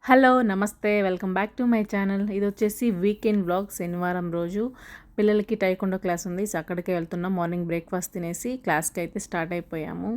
Hello నమస్తే welcome back to my channel. ఇది వచ్చేసి వీకెండ్ వ్లాగ్. శనివారం రోజు పిల్లలకి టైకొండో క్లాస్ ఉంది. సో అక్కడికే వెళ్తున్నాం. మార్నింగ్ బ్రేక్ఫాస్ట్ తినేసి క్లాస్కి అయితే స్టార్ట్ అయిపోయాము.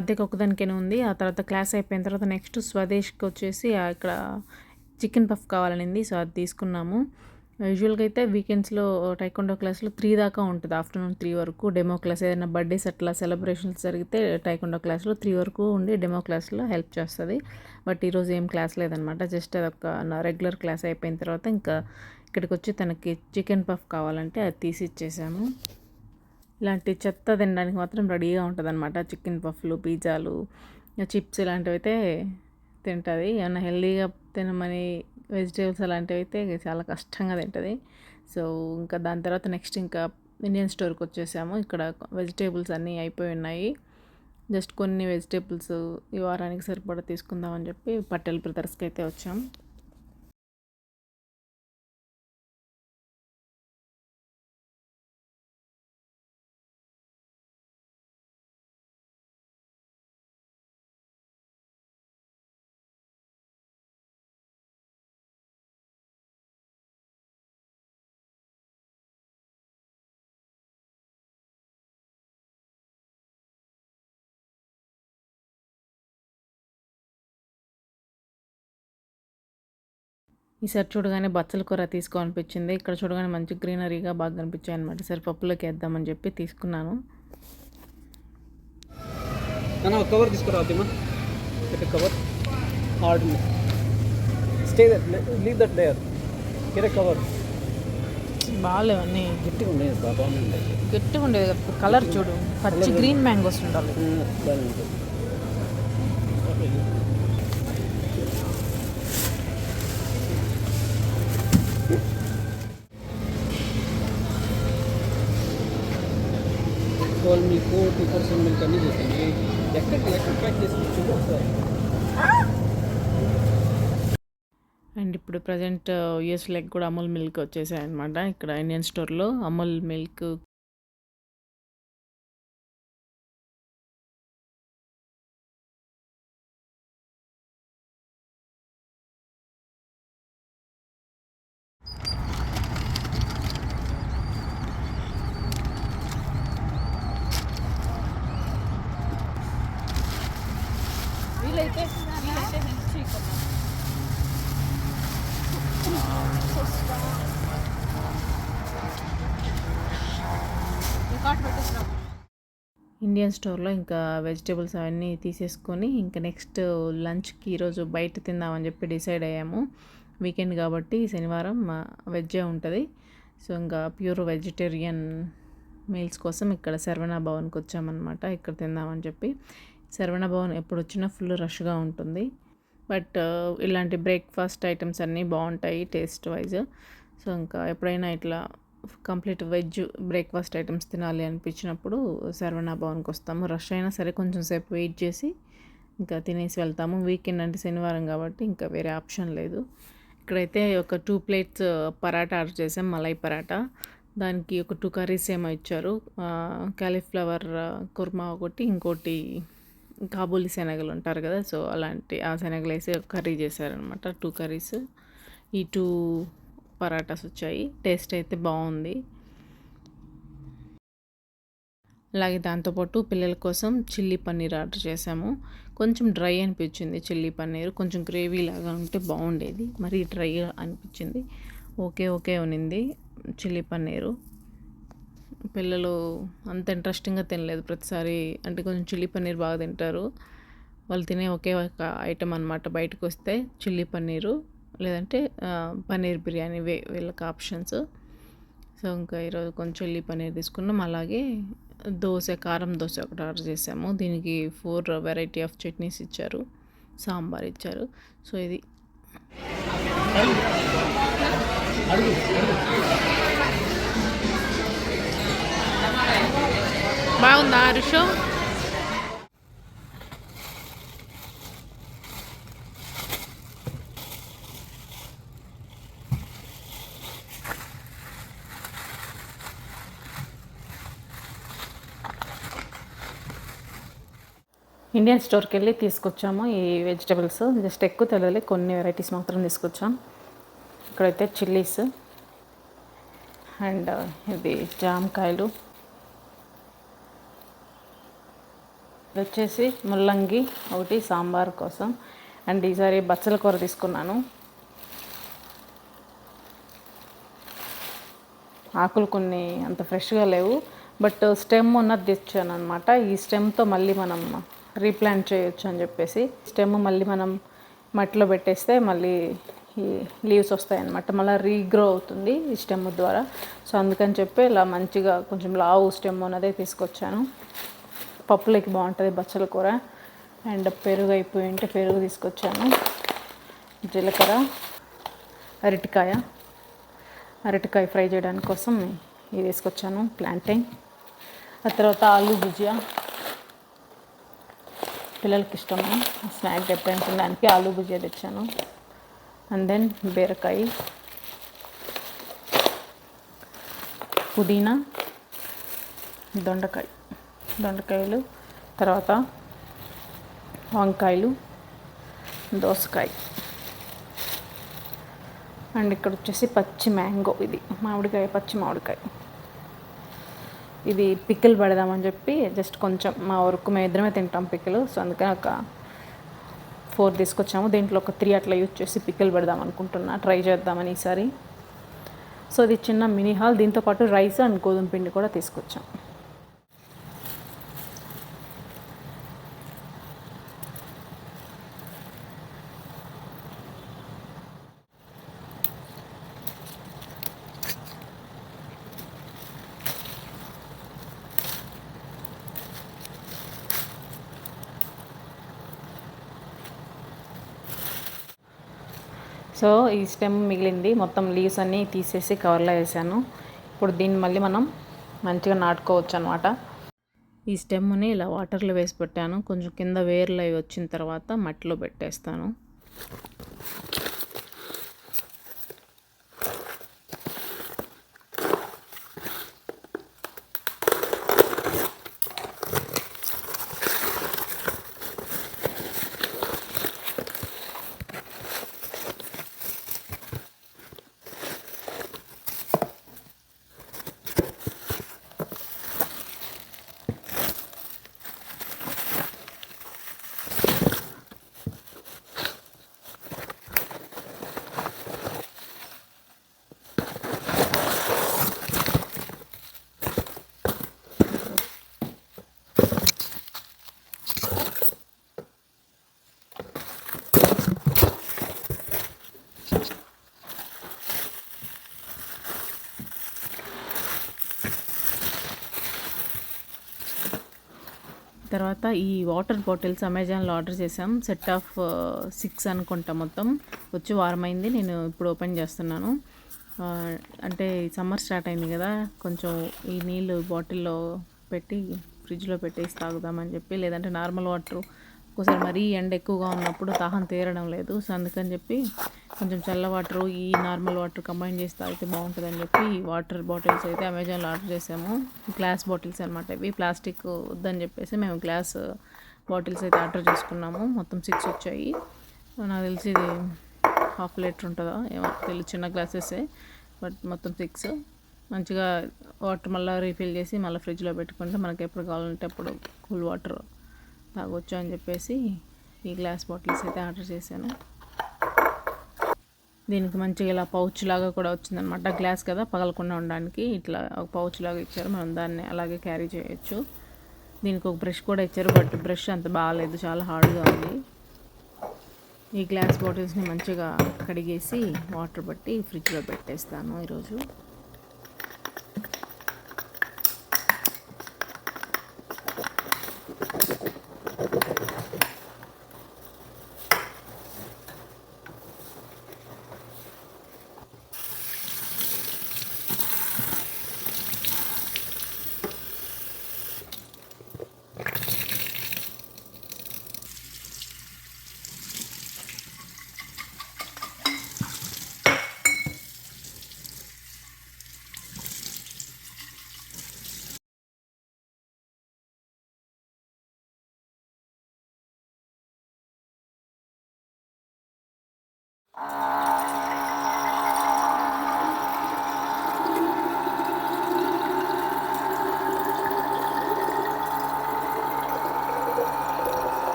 అద్దెకి ఒకదానికైనా ఉంది. ఆ తర్వాత క్లాస్ అయిపోయిన తర్వాత నెక్స్ట్ స్వదేశ్కి వచ్చేసి ఇక్కడ చికెన్ పఫ్ కావాలనింది. సో అది తీసుకున్నాము. యూజువల్గా అయితే వీకెండ్స్లో టైకొండో క్లాస్లో 3 దాకా ఉంటుంది. ఆఫ్టర్నూన్ 3 వరకు డెమో క్లాస్. ఏదైనా బర్త్డేస్ అట్లా సెలబ్రేషన్స్ జరిగితే టైకొండో క్లాస్లో 3 వరకు ఉండి డెమో క్లాస్లో హెల్ప్ చేస్తుంది. బట్ ఈరోజు ఏం క్లాస్ లేదనమాట. జస్ట్ అదొక రెగ్యులర్ క్లాస్ అయిపోయిన తర్వాత ఇంకా ఇక్కడికి వచ్చి తనకి చికెన్ పఫ్ కావాలంటే అది తీసి ఇచ్చేసాము. ఇలాంటి చెత్త తినడానికి మాత్రం రెడీగా ఉంటుంది అనమాట. చికెన్ పఫ్లు, పిజ్జాలు, చిప్స్ ఇలాంటివి అయితే తింటుంది. ఏమన్నా హెల్దీగా తినమని వెజిటేబుల్స్ అలాంటివి అయితే చాలా కష్టంగా తింటుంది. సో ఇంకా దాని తర్వాత నెక్స్ట్ ఇంకా ఇండియన్ స్టోర్కి వచ్చేసాము. ఇక్కడ వెజిటేబుల్స్ అన్నీ అయిపోయి ఉన్నాయి. జస్ట్ కొన్ని వెజిటేబుల్స్ ఈ వారానికి సరిపడా తీసుకుందామని చెప్పి పటేల్ బ్రదర్స్కి అయితే వచ్చాం. ఈసారి చూడగానే బచ్చల కూర తీసుకోవాలనిపించింది. ఇక్కడ చూడగానే మంచి గ్రీనరీగా బాగా కనిపించాయి అనమాట. సరే పప్పులోకి వేద్దామని చెప్పి తీసుకున్నాను. కవర్ తీసుకురా cover hard stay that leave that there cover బాగాలేవన్నీ గట్టిగా ఉండేది బాగుంది. గట్టిగా ఉండేది. కలర్ చూడు, పచ్చి గ్రీన్ మ్యాంగోస్ ఉండాలి. బాగానే ఉంటుంది. సోల్ మిల్క్ 2% మిల్క్ అన్నీ చేస్తాను. ఎక్కడ ప్యాక్ చేసి సార్. అండ్ ఇప్పుడు ప్రజెంట్ యూఎస్లోకి కూడా అమూల్ మిల్క్ వచ్చేసాయి అనమాట. ఇక్కడ ఇండియన్ స్టోర్లో అమూల్ మిల్క్ వీలైతే హెల్ప్ చేయకుండా ఇండియన్ స్టోర్లో ఇంకా వెజిటేబుల్స్ అవన్నీ తీసేసుకొని ఇంకా నెక్స్ట్ లంచ్కి ఈరోజు బయట తిందామని చెప్పి డిసైడ్ అయ్యాము. వీకెండ్ కాబట్టి శనివారం వెజ్జే ఉంటుంది. సో ఇంకా ప్యూర్ వెజిటేరియన్ మీల్స్ కోసం ఇక్కడ శరవణ భవన్కి వచ్చామన్నమాట. ఇక్కడ తిందామని చెప్పి. శరవణ భవన్ ఎప్పుడు వచ్చినా ఫుల్ రష్గా ఉంటుంది. బట్ ఇలాంటి బ్రేక్ఫాస్ట్ ఐటమ్స్ అన్నీ బాగుంటాయి టేస్ట్ వైజ్. సో ఇంకా ఎప్పుడైనా ఇట్లా కంప్లీట్ వెజ్ బ్రేక్ఫాస్ట్ ఐటమ్స్ తినాలి అనిపించినప్పుడు శరవణ భవన్కి వస్తాము. రష్ అయినా సరే కొంచెం సేపు వెయిట్ చేసి ఇంకా తినేసి వెళ్తాము. వీకెండ్ అంటే శనివారం కాబట్టి ఇంకా వేరే ఆప్షన్ లేదు. ఇక్కడైతే ఒక 2 ప్లేట్స్ పరాటా ఆర్డర్ చేసాం, మలై పరాటా. దానికి ఒక 2 కర్రీస్ ఏమో ఇచ్చారు. కాలీఫ్లవర్ కుర్మా ఒకటి, ఇంకోటి కాబూలి శనగలు ఉంటారు కదా, సో అలాంటి ఆ శనగలు వేసి కర్రీ చేశారనమాట. 2 కర్రీస్, ఈ 2 పరాటాస్ వచ్చాయి. టేస్ట్ అయితే బాగుంది. అలాగే దాంతోపాటు పిల్లల కోసం చిల్లీ పన్నీర్ ఆర్డర్ చేసాము. కొంచెం డ్రై అనిపించింది చిల్లీ పన్నీర్. కొంచెం గ్రేవీ లాగా ఉంటే బాగుండేది, మరీ డ్రైగా అనిపించింది. ఓకే ఉన్నింది చిల్లీ పన్నీరు. పిల్లలు అంత ఇంట్రెస్టింగ్గా తినలేదు ప్రతిసారి. అంటే కొంచెం చిల్లీ పన్నీర్ బాగా తింటారు. వాళ్ళు తినే ఒకే ఒక ఐటెం అనమాట బయటకు వస్తే చిల్లీ పన్నీరు, లేదంటే పన్నీర్ బిర్యానీ వీళ్ళకి ఆప్షన్స్. సో ఇంకా ఈరోజు కొంచెం చిల్లీ పన్నీర్ తీసుకున్నాం. అలాగే కారం దోశ ఒకటి ఆర్డర్ చేసాము. దీనికి 4 వెరైటీ ఆఫ్ చట్నీస్ ఇచ్చారు, సాంబార్ ఇచ్చారు. సో ఇది బాగుందా హర్షు? ఇండియన్ స్టోర్కి వెళ్ళి తీసుకొచ్చాము ఈ వెజిటబుల్స్. జస్ట్ ఎక్కువ తెలియదు, కొన్ని వెరైటీస్ మాత్రం తీసుకొచ్చాం. ఇక్కడైతే చిల్లీస్ అండ్ ఇది జామకాయలు, వచ్చేసి ముల్లంగి ఒకటి సాంబార్ కోసం. అండ్ ఈసారి బచ్చల కూర తీసుకున్నాను. ఆకులు కొన్ని అంత ఫ్రెష్గా లేవు, బట్ స్టెమ్ ఉన్నది తెచ్చాను అనమాట. ఈ స్టెమ్తో మళ్ళీ మనం రీప్లాంట్ చేయొచ్చు అని చెప్పేసి, స్టెమ్ మళ్ళీ మనం మట్టిలో పెట్టేస్తే మళ్ళీ ఈ లీవ్స్ వస్తాయి అన్నమాట. మళ్ళీ రీగ్రో అవుతుంది ఈ స్టెమ్ ద్వారా. సో అందుకని చెప్పి ఇలా మంచిగా కొంచెం లావు స్టెమ్ ఉన్నదే తీసుకొచ్చాను. పప్పులకి బాగుంటుంది బచ్చల కూర. అండ్ పెరుగు అయిపోయి ఉంటే పెరుగు తీసుకొచ్చాను. జీలకర్ర, అరటికాయ ఫ్రై చేయడానికి కోసం ఇది తీసుకొచ్చాను, ప్లాంటైన్. ఆ తర్వాత ఆలూ భుజియా, పిల్లలకి ఇష్టము స్నాక్ ఎప్పుడైనా తినడానికి ఆలూ భుజియా తెచ్చాను. అండ్ దెన్ బీరకాయ, పుదీనా, దొండకాయలు, తర్వాత వంకాయలు, దోసకాయ. అండ్ ఇక్కడ వచ్చేసి పచ్చి మ్యాంగో, ఇది పచ్చి మామిడికాయ. ఇది పికిల్ పెడదామని చెప్పి జస్ట్ కొంచెం మా వరకు మేము ఇద్దరమే తింటాం పికిల్. సో అందుకని ఒక 4 తీసుకొచ్చాము. దీంట్లో ఒక 3 అట్లా యూజ్ చేసి పికిల్ పెడదాం అనుకుంటున్నా, ట్రై చేద్దామని ఈసారి. సో ఇది చిన్న మినీ హాల్. దీంతోపాటు రైస్ అండ్ గోధుమ పిండి కూడా తీసుకొచ్చాం. సో ఈ స్టెమ్ మిగిలింది, మొత్తం లీవ్స్ అన్నీ తీసేసి కవర్లో వేసాను. ఇప్పుడు దీన్ని మళ్ళీ మనం మంచిగా నాటుకోవచ్చు అనమాట. ఈ స్టెమ్ని ఇలా వాటర్లో వేసి పెట్టాను. కొంచెం కింద వేర్లు అవి వచ్చిన తర్వాత మట్టిలో పెట్టేస్తాను. తర్వాత ఈ వాటర్ బాటిల్స్ అమెజాన్లో ఆర్డర్ చేసాం. సెట్ ఆఫ్ 6 అనుకుంటా, మొత్తం వచ్చి వారమైంది. నేను ఇప్పుడు ఓపెన్ చేస్తున్నాను. అంటే సమ్మర్ స్టార్ట్ అయింది కదా, కొంచెం ఈ నీళ్ళు బాటిల్లో పెట్టి ఫ్రిడ్జ్లో పెట్టేసి తాగుదామని చెప్పి, లేదంటే నార్మల్ వాటర్ ఒక్కోసారి మరీ ఎండ ఎక్కువగా ఉన్నప్పుడు దాహం తీరడం లేదు. సో అందుకని చెప్పి కొంచెం చల్ల వాటర్, ఈ నార్మల్ వాటర్ కంబైన్ చేసి తాగితే బాగుంటుందని చెప్పి ఈ వాటర్ బాటిల్స్ అయితే అమెజాన్లో ఆర్డర్ చేసాము. గ్లాస్ బాటిల్స్ అనమాట ఇవి. ప్లాస్టిక్ వద్దని చెప్పేసి మేము గ్లాస్ బాటిల్స్ అయితే ఆర్డర్ చేసుకున్నాము. మొత్తం 6 వచ్చాయి. నాకు తెలిసి ఇది 1/2 లీటర్ ఉంటుందా ఏమో తెలియదు, చిన్న గ్లాసెసే, బట్ మొత్తం 6. మంచిగా వాటర్ మళ్ళీ రీఫిల్ చేసి మళ్ళీ ఫ్రిడ్జ్లో పెట్టుకుంటే మనకి ఎప్పుడు కావాలంటే అప్పుడు కూల్ వాటర్ తాగొచ్చు అని చెప్పేసి ఈ గ్లాస్ బాటిల్స్ అయితే ఆర్డర్ చేశాను. దీనికి మంచిగా ఇలా పౌచ్ లాగా కూడా వచ్చిందనమాట. గ్లాస్ కదా, పగలకుండా ఉండడానికి ఇట్లా ఒక పౌచ్ లాగా ఇచ్చారు. మనం దాన్ని అలాగే క్యారీ చేయొచ్చు. దీనికి ఒక బ్రష్ కూడా ఇచ్చారు, బట్ బ్రష్ అంత బాగాలేదు, చాలా హార్డ్గా ఉంది. ఈ గ్లాస్ బాటిల్స్ని మంచిగా కడిగేసి వాటర్ బట్టి ఫ్రిడ్జ్లో పెట్టేస్తాను ఈరోజు.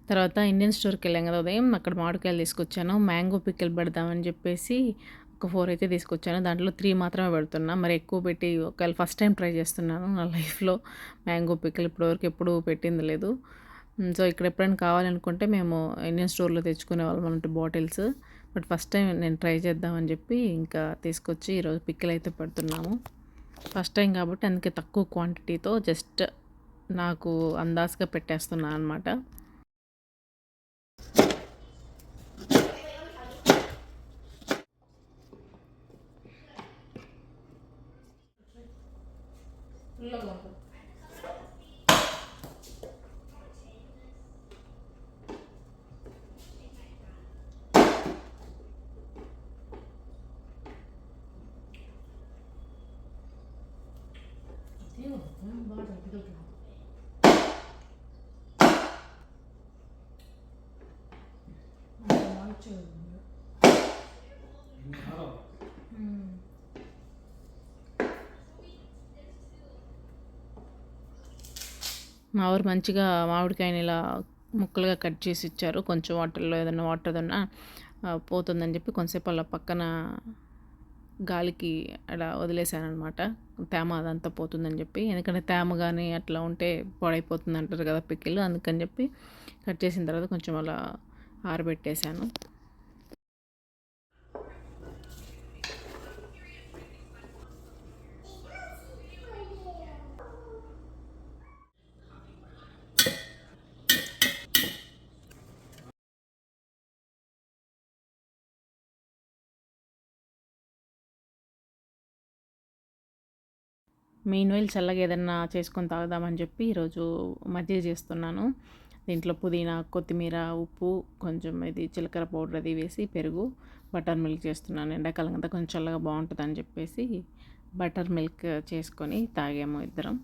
తర్వాత ఇండియన్ స్టోర్కి వెళ్ళాం కదా ఉదయం, అక్కడ మామిడికాయలు తీసుకొచ్చాను. మ్యాంగో పికిల్ పెడదామని చెప్పేసి ఒక 4 అయితే తీసుకొచ్చాను. దాంట్లో 3 మాత్రమే పెడుతున్నా. మరి ఎక్కువ పెట్టి ఒకవేళ ఫస్ట్ టైం ట్రై చేస్తున్నాను నా లైఫ్లో మ్యాంగో పికిల్. ఇప్పటివరకు ఎప్పుడూ పెట్టింది లేదు. సో ఇక్కడ ఎప్పుడైనా కావాలనుకుంటే మేము ఇండియన్ స్టోర్లో తెచ్చుకునే వాళ్ళం అంటే బాటిల్స్. బట్ ఫస్ట్ టైం నేను ట్రై చేద్దామని చెప్పి ఇంకా తీసుకొచ్చి ఈరోజు పికిల్ అయితే పెడుతున్నాము. ఫస్ట్ టైం కాబట్టి అందుకే తక్కువ క్వాంటిటీతో జస్ట్ నాకు అందాజుగా పెట్టేస్తున్నాను అనమాట. మా ఊరు మంచిగా మామిడికాయని ఇలా ముక్కలుగా కట్ చేసి ఇచ్చారు. కొంచెం వాటర్లో ఏదైనా వాటర్ ఏదన్నా పోతుందని చెప్పి కొంచెంసేపు అలా పక్కన గాలికి అలా వదిలేసానమాట. తేమ అదంతా పోతుందని చెప్పి. ఎందుకంటే తేమ కానీ అట్లా ఉంటే పాడైపోతుంది అంటారు కదా పికిల్. అందుకని చెప్పి కట్ చేసిన తర్వాత కొంచెం అలా ఆరబెట్టేశాను. మెయిన్వైల్ చల్లగా ఏదన్నా చేసుకొని తాగుదామని చెప్పి ఈరోజు మజ్జిగ చేస్తున్నాను. దీంట్లో పుదీనా, కొత్తిమీర, ఉప్పు, కొంచెం ఇది జీలకర్ర పౌడర్ అది వేసి పెరుగు, బటర్ మిల్క్ చేస్తున్నాను. ఎండాకాలం అంతా కొంచెం చల్లగా బాగుంటుందని చెప్పేసి బటర్ మిల్క్ చేసుకొని తాగాము ఇద్దరం.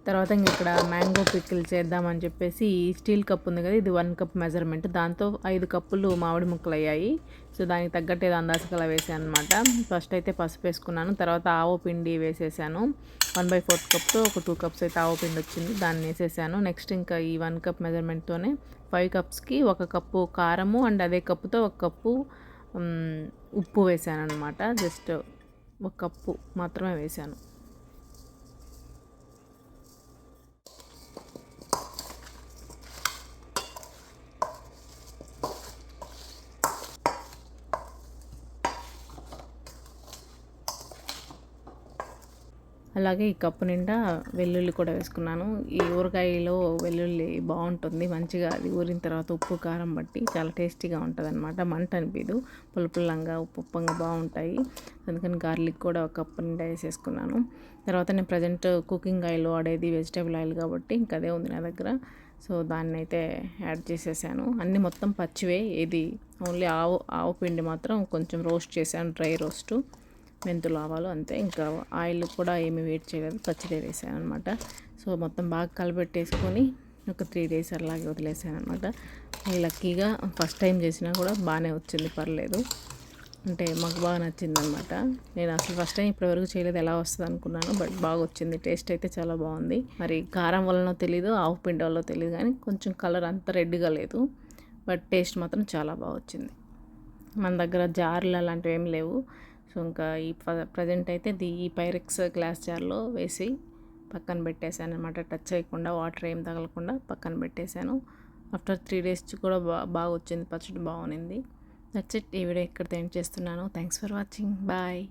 తర్వాత ఇంక ఇక్కడ మ్యాంగో పికిల్ చేద్దామని చెప్పేసి ఈ స్టీల్ కప్ ఉంది కదా, ఇది 1 కప్ మెజర్మెంట్, దాంతో 5 కప్పులు మామిడి ముక్కలు అయ్యాయి. సో దానికి తగ్గట్టు ఏదో అందాజుగా వేసాను అనమాట. ఫస్ట్ అయితే పసుపు వేసుకున్నాను, తర్వాత ఆవు పిండి వేసేసాను. 1/4 కప్తో ఒక 2 కప్స్ అయితే ఆవు పిండి వచ్చింది, దాన్ని వేసేసాను. నెక్స్ట్ ఇంకా ఈ 1 కప్ మెజర్మెంట్తోనే 5 కప్స్కి 1 కప్పు కారము అండ్ అదే కప్పుతో 1 కప్పు ఉప్పు వేసాను అనమాట. జస్ట్ 1 కప్పు మాత్రమే వేసాను. అలాగే ఈ కప్పు నిండా వెల్లుల్లి కూడా వేసుకున్నాను. ఈ ఊరగాయలో వెల్లుల్లి బాగుంటుంది, మంచిగా అది ఊరిన తర్వాత ఉప్పు కారం బట్టి చాలా టేస్టీగా ఉంటుంది అనమాట. మంట అనిపించదు, పులుపుల్లంగా ఉప్పుగా బాగుంటాయి. అందుకని గార్లిక్ కూడా ఒక కప్పు నిండా వేసేసుకున్నాను. తర్వాత నేను ప్రజెంట్ కుకింగ్ ఆయిల్ వాడేది వెజిటేబుల్ ఆయిల్ కాబట్టి ఇంకా అదే ఉంది నా దగ్గర. సో దాన్ని అయితే యాడ్ చేసేసాను. అన్నీ మొత్తం పచ్చివే, ఇది ఓన్లీ ఆవు పిండి మాత్రం కొంచెం రోస్ట్ చేశాను, డ్రై రోస్టు, మెంతులు ఆవాలు అంతే. ఇంకా ఆయిల్ కూడా ఏమి వేడి చేయలేదు, పచ్చిదే వేసాను అనమాట. సో మొత్తం బాగా కలిపెట్టేసుకొని ఒక 3 days అలాగే వదిలేసాను అనమాట. లక్కీగా ఫస్ట్ టైం చేసినా కూడా బాగానే వచ్చింది, పర్లేదు. అంటే మాకు బాగా నచ్చింది అనమాట. నేను అసలు ఫస్ట్ టైం ఇప్పటివరకు చేయలేదు, ఎలా వస్తుంది అనుకున్నాను, బట్ బాగా వచ్చింది. టేస్ట్ అయితే చాలా బాగుంది. మరి కారం వల్లనో తెలీదు, ఆవు పిండి వల్ల తెలియదు, కానీ కొంచెం కలర్ అంత రెడ్గా లేదు, బట్ టేస్ట్ మాత్రం చాలా బాగా వచ్చింది. మన దగ్గర జార్లు అలాంటివి ఏం లేవు. సో ఇంకా ఈ ప్రజెంట్ అయితే ఈ పైరెక్స్ గ్లాస్ జార్లో వేసి పక్కన పెట్టేశాను అనమాట. టచ్ చేయకుండా, వాటర్ ఏం తగలకుండా పక్కన పెట్టేశాను. ఆఫ్టర్ 3 days కూడా బాగా వచ్చింది, పచ్చడి బాగుంది. That's it. ఈ వీడియో ఇక్కడితో ఎండ్ చేస్తున్నాను. Thanks for watching. బాయ్.